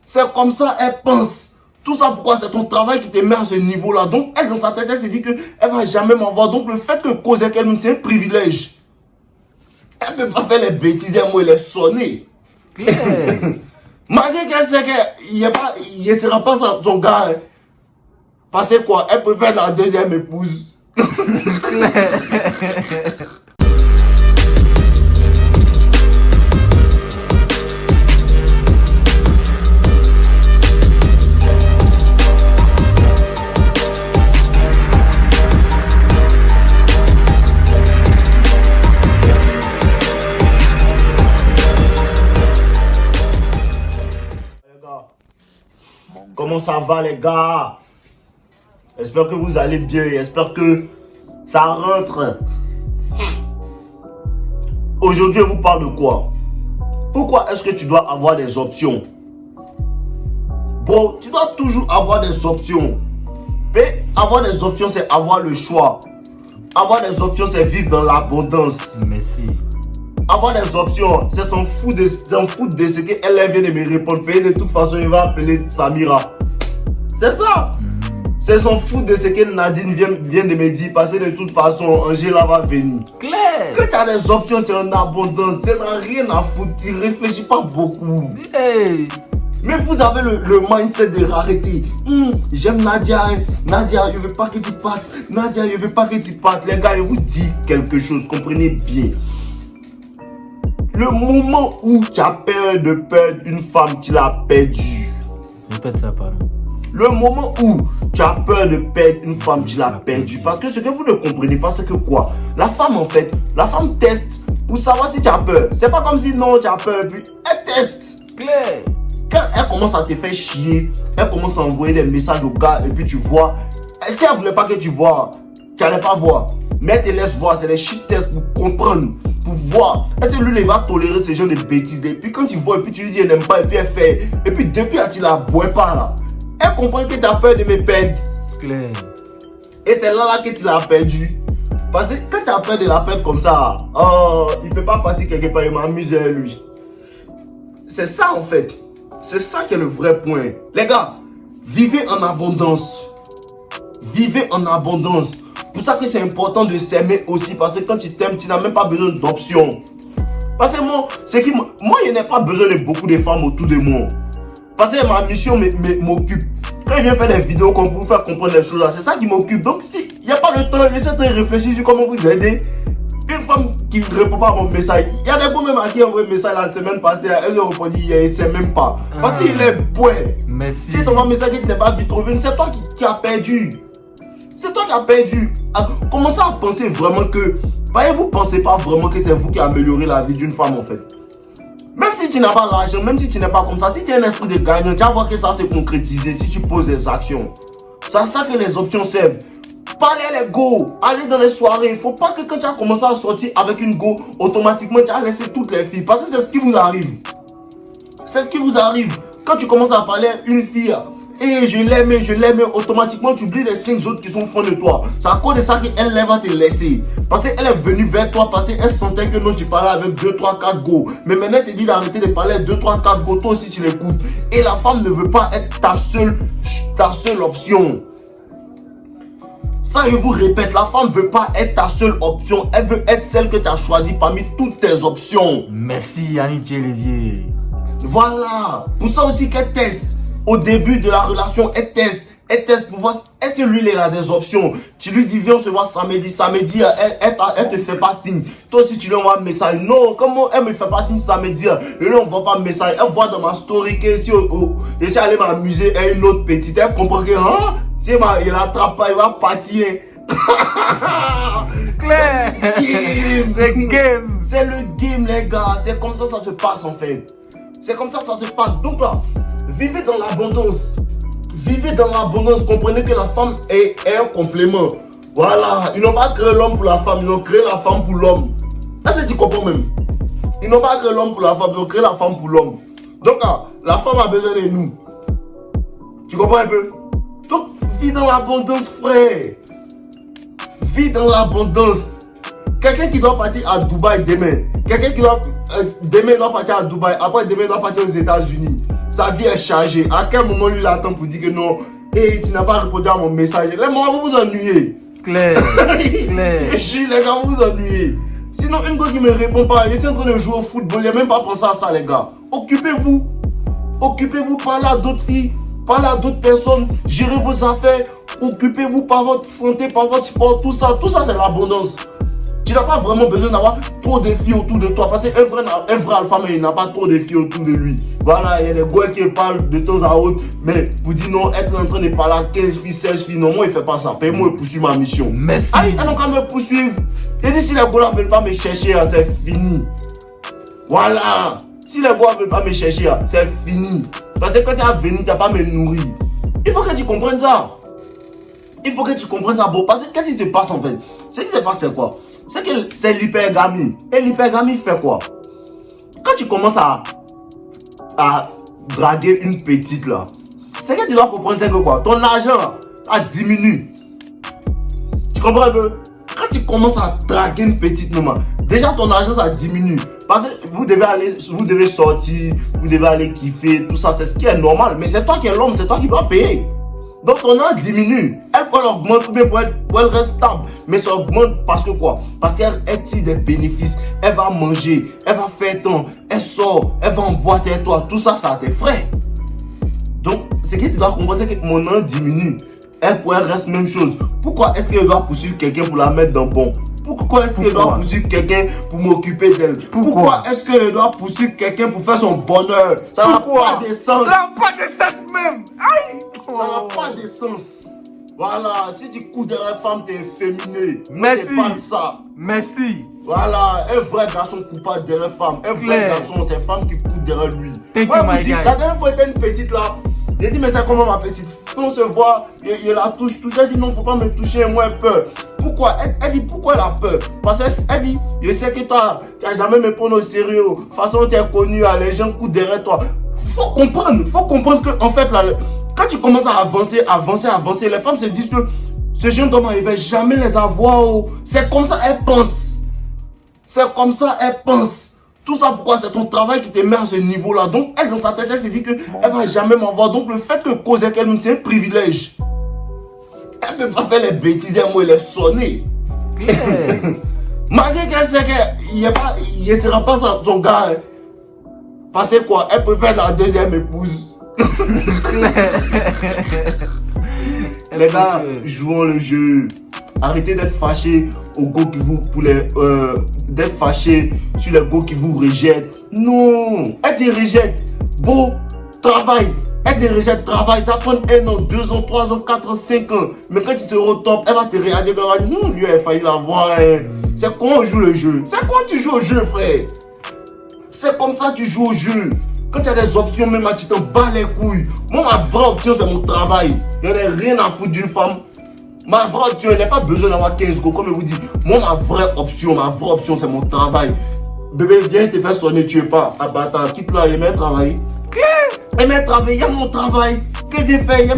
C'est comme ça elle pense. Tout ça pourquoi? C'est ton travail qui te met à ce niveau-là. Donc elle dans sa tête, elle se dit qu'elle ne va jamais m'avoir. Donc le fait que cause qu'elle c'est un privilège. Elle ne peut pas faire les bêtises, elle est sonnée. Malgré qu'elle sait qu'il ne sera pas son gars. Hein. Parce que quoi? Elle peut faire la deuxième épouse. Comment ça va les gars? J'espère que vous allez bien, j'espère que ça rentre. Aujourd'hui, je vous parle de quoi? Pourquoi est-ce que tu dois avoir des options? Bon, tu dois toujours avoir des options. Mais avoir des options, c'est avoir le choix. Avoir des options, c'est vivre dans l'abondance. Merci. Avoir des options, c'est s'en foutre de ce qu'elle vient de me répondre. De toute façon, il va appeler Samira. C'est ça. C'est s'en foutre de ce que Nadine vient de me dire. Parce que de toute façon, Angela va venir. Claire. Que tu as des options, tu es en abondance. Ça n'a rien à foutre. Tu ne réfléchis pas beaucoup. Hey. Mais vous avez le mindset de rareté. J'aime Nadia. Hein. Nadia, je ne veux pas que tu partes. Nadia, je ne veux pas que tu partes. Les gars, je vous dis quelque chose. Comprenez bien. Le moment où tu as peur de perdre une femme, tu l'as perdue. Répète ça, pardon. Le moment où tu as peur de perdre une femme, tu l'as perdue. Parce que ce que vous ne comprenez pas, c'est que quoi? La femme, en fait, la femme teste pour savoir si tu as peur. C'est pas comme si non, tu as peur, puis elle teste. Claire. Quand elle commence à te faire chier, elle commence à envoyer des messages au gars, et puis tu vois. Si elle ne voulait pas que tu vois, tu n'allais pas voir. Mais elle te laisse voir, c'est des shit tests pour comprendre, pour voir. Est-ce que lui, il va tolérer ce genre de bêtises? Et puis quand il voit, et puis tu lui dis, elle n'aime pas, et puis elle fait. Et puis depuis, tu la bois pas là. Elle comprend que tu as peur de me perdre. Claire. Et c'est là que tu l'as perdu. Parce que quand tu as peur de la perdre comme ça, oh, il ne peut pas partir quelque part, il m'amuse lui. C'est ça en fait. C'est ça qui est le vrai point. Les gars, vivez en abondance. Vivez en abondance. Pour ça que c'est important de s'aimer aussi. Parce que quand tu t'aimes, tu n'as même pas besoin d'options. Parce que moi, je n'ai pas besoin de beaucoup de femmes autour de moi. Parce que ma mission m'occupe. Quand je viens faire des vidéos pour vous faire comprendre les choses, c'est ça qui m'occupe. Donc si il n'y a pas le temps, j'essaie de réfléchir sur comment vous aider. Une femme qui ne répond pas à mon message. Il y a des gens même à qui envoyé un message la semaine passée. Elle a répondu, il ne sait même pas. Parce qu'il est bon. Merci. Si ton message n'est pas vite revenu, c'est toi qui as perdu. C'est toi qui as perdu. Commencez à penser vraiment que... Vous ne pensez pas vraiment que c'est vous qui améliorez la vie d'une femme en fait. Même si tu n'as pas l'argent, même si tu n'es pas comme ça, si tu as un esprit de gagnant, tu vas voir que ça se concrétiser si tu poses des actions. C'est à ça que les options servent. Parlez à les go, allez dans les soirées. Il ne faut pas que quand tu as commencé à sortir avec une go, automatiquement tu as laissé toutes les filles. Parce que c'est ce qui vous arrive. C'est ce qui vous arrive. Quand tu commences à parler à une fille, et je l'aime, automatiquement tu oublies les 5 autres qui sont au fond de toi. C'est à cause de ça qu'elle va te laisser. Parce qu'elle est venue vers toi, parce qu'elle sentait que non, tu parlais avec 2, 3, 4 go. Mais maintenant elle te dit d'arrêter de parler avec 2, 3, 4 go, toi aussi tu l'écoutes. Et la femme ne veut pas être ta seule option. Ça je vous répète, la femme ne veut pas être ta seule option. Elle veut être celle que tu as choisie parmi toutes tes options. Merci Yannick Lévier. Voilà. Pour ça aussi qu'elle teste. Au début de la relation, elle teste pour voir est-ce que lui il a des options. Tu lui dis viens on se voit samedi, elle te fait pas signe. Toi aussi tu lui envoies un message. Non, comment elle me fait pas signe samedi? Et lui on voit pas un message. Elle voit dans ma story que si je suis allé m'amuser à une autre petite. Elle comprend que si il attrape pas, il va partir. Claire. Le game. C'est le game les gars. C'est comme ça se passe en fait. C'est comme ça se passe. Donc là, vivez dans l'abondance. Vivez dans l'abondance. Comprenez que la femme est un complément. Voilà. Ils n'ont pas créé l'homme pour la femme. Ils ont créé la femme pour l'homme. Là, c'est tu comprends même. Ils n'ont pas créé l'homme pour la femme. Ils ont créé la femme pour l'homme. Donc là, la femme a besoin de nous. Tu comprends un peu? Donc, vis dans l'abondance, frère. Vis dans l'abondance. Quelqu'un qui doit partir à Dubaï demain. Quelqu'un qui doit... demain doit partir à Dubaï. Après demain doit partir aux États-Unis. sa vie est chargée. À quel moment lui l'attend pour dire que non, et tu n'as pas répondu à mon message. Les moments vous vous ennuyez. Claire. Claire. Je suis les gars, vous vous ennuyez. Sinon, une fois qui me répond pas, il est en train de jouer au football, il n'a même pas pensé à ça, les gars. Occupez-vous. Occupez-vous, parlez à d'autres filles, parlez à d'autres personnes, gérez vos affaires, occupez-vous par votre santé, par votre sport, tout ça c'est l'abondance. Tu n'as pas vraiment besoin d'avoir trop de filles autour de toi, parce qu'un vrai alpha, mais il n'a pas trop de filles autour de lui. Voilà, il y a des gars qui parlent de temps à autre, mais vous dites non, être en train de parler à 15 filles, 16 filles, non, moi il ne fait pas ça. Paye-moi et poursuivre ma mission. Merci. Ah, ils n'ont qu'à me poursuivre. Et dit si les gars ne veulent pas me chercher, c'est fini. Voilà. Si les gars ne veulent pas me chercher, c'est fini. Parce que quand tu es venu, tu n'as pas me nourrir. Il faut que tu comprennes ça. Il faut que tu comprennes ça. Bon, parce que qu'est-ce qui se passe en fait? Ce qui se passe, c'est quoi? C'est que c'est l'hypergamie. Et l'hypergamie fait quoi? Quand tu commences à draguer une petite là, c'est que tu dois comprendre que quoi? Ton argent diminue. Tu comprends un peu? Quand tu commences à draguer une petite maman, déjà ton argent ça diminue. Parce que vous devez sortir, vous devez aller kiffer, tout ça, c'est ce qui est normal. Mais c'est toi qui es l'homme, c'est toi qui dois payer. Donc ton argent diminue. Elle augmente ou bien pour elle reste stable. Mais ça augmente parce que quoi? Parce qu'elle tire des bénéfices. Elle va manger, elle va faire temps, elle sort, elle va en boîte avec toi. Tout ça, ça a tes frais. Donc, ce que tu dois comprendre, c'est que mon argent diminue. Elle reste même chose. Pourquoi est-ce qu'elle doit poursuivre quelqu'un pour la mettre dans bon? Pourquoi est-ce qu'elle doit poursuivre quelqu'un pour m'occuper d'elle? Pourquoi est-ce qu'elle doit poursuivre quelqu'un pour faire son bonheur? Ça n'a pas de sens. Ça n'a pas de sens même. Aïe. Ça n'a pas de sens. Voilà, si tu cours derrière femme, t'es efféminé. Merci. C'est pas ça. Merci. Voilà, un vrai garçon court pas derrière femme. Un vrai garçon, c'est femme qui court derrière lui. Thank you, my guy. La dernière fois, il était une petite là. J'ai dit, mais c'est comment ma petite? On se voit, il la touche. Elle dit, non, faut pas me toucher, moi, j'ai peur. Pourquoi? Elle dit, pourquoi elle a peur? Parce qu'elle dit, je sais que toi, tu n'as jamais me prendre au sérieux. De toute façon, tu es connu, les gens courent derrière toi. Faut comprendre que, en fait, là, quand tu commences à avancer, les femmes se disent que ce jeune homme, il ne va jamais les avoir. Oh. C'est comme ça elles pensent. C'est comme ça elles pensent. Tout ça pourquoi? C'est ton travail qui te met à ce niveau-là. Donc, elle, dans sa tête, elle se dit qu'elle ne va jamais m'avoir. Donc, le fait que cause qu'elle-même, c'est un privilège. Elle ne peut pas faire les bêtises, moi, elle est sonnée. Malgré qu'elle sait qu'il ne sera pas son gars. Hein. Parce que quoi? Elle peut faire la deuxième épouse. Les gars, jouons le jeu. Arrêtez d'être fâchés aux go qui vous d'être fâchés sur les go qui vous rejettent. Non, elle te rejette. Beau travail. Elle te rejette travail. Ça prend 1 an, 2 ans, 3 ans, 4 ans, 5 ans. Mais quand tu te retopes, elle va te regarder. Elle va dire, lui a failli l'avoir. Hein. C'est comment on joue le jeu. C'est comment tu joues au jeu, frère. C'est comme ça que tu joues au jeu. Quand tu as des options, même tu t'en bats les couilles. Moi, ma vraie option, c'est mon travail. Il n'y en a rien à foutre d'une femme. Ma vraie option, il n'y a pas besoin d'avoir 15 go. Comme je vous dis, moi, ma vraie option, c'est mon travail. Bébé, viens te faire sonner, tu es pas. Ah, bâtard, quitte là, il aime travailler. Il aime travailler, il aime mon travail. Qu'est-ce qu'il fait?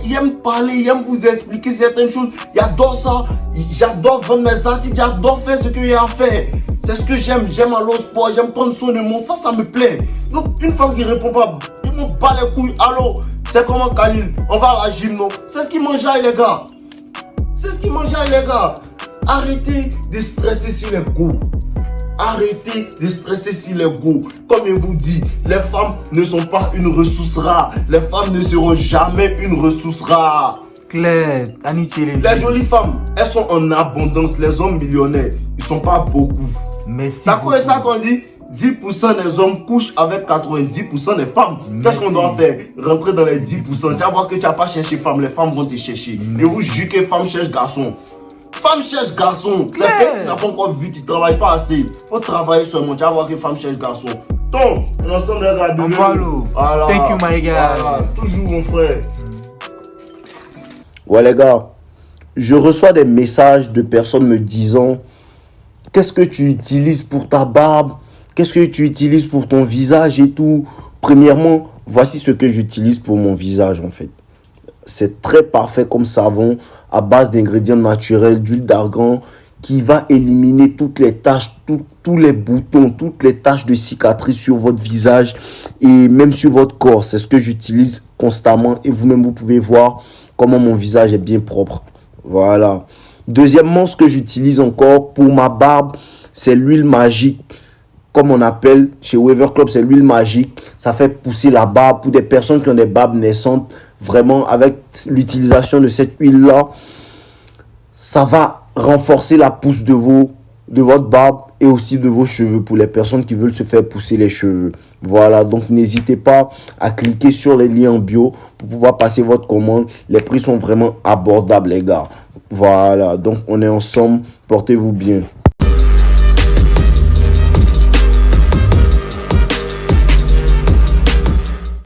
Il aime parler, il aime vous expliquer certaines choses. Il adore ça. J'adore vendre mes articles, j'adore faire ce qu'il y a à faire. C'est ce que j'aime. J'aime aller au sport, j'aime prendre soin de mon. Ça me plaît. Donc, une femme qui répond pas, il m'en bat les couilles. Allô, c'est comment Khalil? On va à la gym, non? C'est ce qui mange les gars. C'est ce qui mange les gars. Arrêtez de stresser sur les go. Arrêtez de stresser sur les go. Comme je vous dis, les femmes ne sont pas une ressource rare. Les femmes ne seront jamais une ressource rare. Claire, Annie, les jolies femmes, elles sont en abondance. Les hommes millionnaires, ils sont pas beaucoup. Merci. C'est quoi ça qu'on dit? 10% des hommes couchent avec 90% des femmes. Qu'est-ce qu'on doit faire? Rentrer dans les 10%. Tu vas voir que tu n'as pas cherché femme, les femmes vont te chercher. Et vous jugez que femme cherche garçon. Femme cherche garçon. C'est que tu n'as pas encore vu, tu ne travailles pas assez. Il faut travailler seulement. Tu vas voir que femme cherche garçon. Donc, l'ensemble des gars, voilà. Thank you, my guy. Voilà. Toujours mon frère. Ouais, les gars, je reçois des messages de personnes me disant: qu'est-ce que tu utilises pour ta barbe? Qu'est-ce que tu utilises pour ton visage et tout? Premièrement, voici ce que j'utilise pour mon visage en fait. C'est très parfait comme savon à base d'ingrédients naturels, d'huile d'argan qui va éliminer toutes les taches, tous les boutons, toutes les taches de cicatrices sur votre visage et même sur votre corps. C'est ce que j'utilise constamment et vous-même, vous pouvez voir comment mon visage est bien propre. Voilà. Deuxièmement, ce que j'utilise encore pour ma barbe, c'est l'huile magique. Comme on appelle chez Weaver Club, c'est l'huile magique. Ça fait pousser la barbe pour des personnes qui ont des barbes naissantes. Vraiment, avec l'utilisation de cette huile-là, ça va renforcer la pousse de votre barbe et aussi de vos cheveux pour les personnes qui veulent se faire pousser les cheveux. Voilà, donc n'hésitez pas à cliquer sur les liens en bio pour pouvoir passer votre commande. Les prix sont vraiment abordables, les gars. Voilà, donc on est ensemble. Portez-vous bien.